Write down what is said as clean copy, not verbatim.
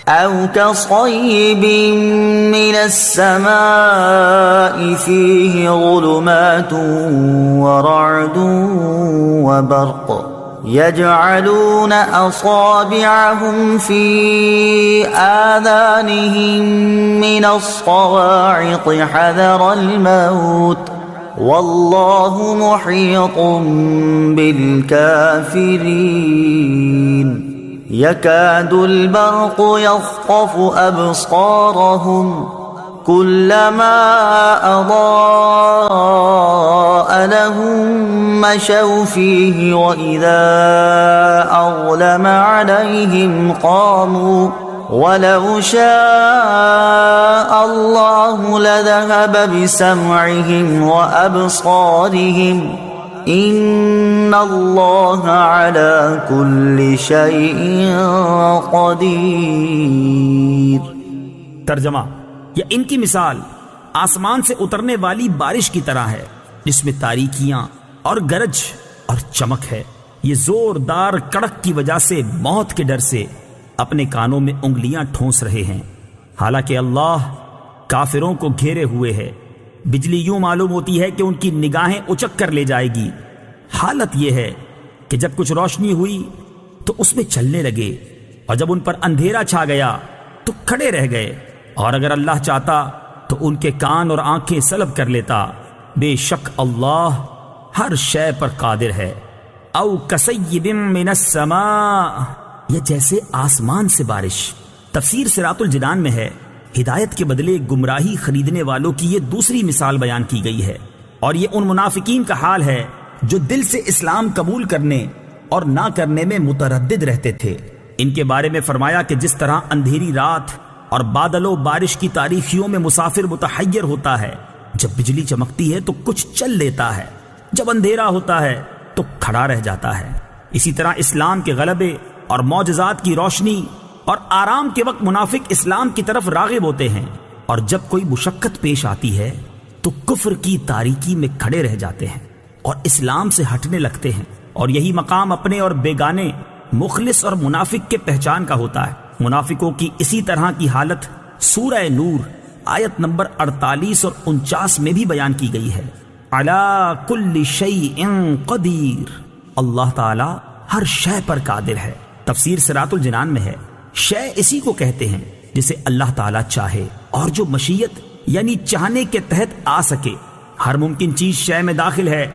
أو كصيب من السماء فيه ظلمات ورعد وبرق يجعلون أصابعهم في آذانهم من الصواعق حذر الموت والله محيط بالكافرين يكاد البرق يخطف أبصارهم كلما أضاء لهم مشوا فيه وإذا أظلم عليهم قاموا ولو شاء الله لذهب بسمعهم وأبصارهم إن الله على كل شيء قدير۔ ترجمہ، یا ان کی مثال آسمان سے اترنے والی بارش کی طرح ہے جس میں تاریکیاں اور گرج اور چمک ہے۔ یہ زوردار کڑک کی وجہ سے موت کے ڈر سے اپنے کانوں میں انگلیاں ٹھونس رہے ہیں، حالانکہ اللہ کافروں کو گھیرے ہوئے ہے۔ بجلی یوں معلوم ہوتی ہے کہ ان کی نگاہیں اچک کر لے جائے گی۔ حالت یہ ہے کہ جب کچھ روشنی ہوئی تو اس میں چلنے لگے، اور جب ان پر اندھیرا چھا گیا تو کھڑے رہ گئے، اور اگر اللہ چاہتا تو ان کے کان اور آنکھیں سلب کر لیتا۔ بے شک اللہ ہر شے پر قادر ہے۔ او کصیب من السماء، یہ جیسے آسمان سے بارش۔ تفسیر صراط الجنان میں ہے، ہدایت کے بدلے گمراہی خریدنے والوں کی یہ دوسری مثال بیان کی گئی ہے، اور یہ ان منافقین کا حال ہے جو دل سے اسلام قبول کرنے اور نہ کرنے میں متردد رہتے تھے۔ ان کے بارے میں فرمایا کہ جس طرح اندھیری رات اور بادل و بارش کی تاریکیوں میں مسافر متحیر ہوتا ہے، جب بجلی چمکتی ہے تو کچھ چل لیتا ہے، جب اندھیرا ہوتا ہے تو کھڑا رہ جاتا ہے، اسی طرح اسلام کے غلبے اور معجزات کی روشنی اور آرام کے وقت منافق اسلام کی طرف راغب ہوتے ہیں، اور جب کوئی مشقت پیش آتی ہے تو کفر کی تاریکی میں کھڑے رہ جاتے ہیں اور اسلام سے ہٹنے لگتے ہیں۔ اور یہی مقام اپنے اور بیگانے، مخلص اور منافق کے پہچان کا ہوتا ہے۔ منافقوں کی اسی طرح کی حالت سورہ نور آیت نمبر 48 اور 49 میں بھی بیان کی گئی ہے۔ علی کل شیء قدیر، اللہ تعالی ہر شے پر قادر ہے۔ تفسیر صراط الجنان میں ہے، شے اسی کو کہتے ہیں جسے اللہ تعالی چاہے اور جو مشیت یعنی چاہنے کے تحت آ سکے۔ ہر ممکن چیز شے میں داخل ہے۔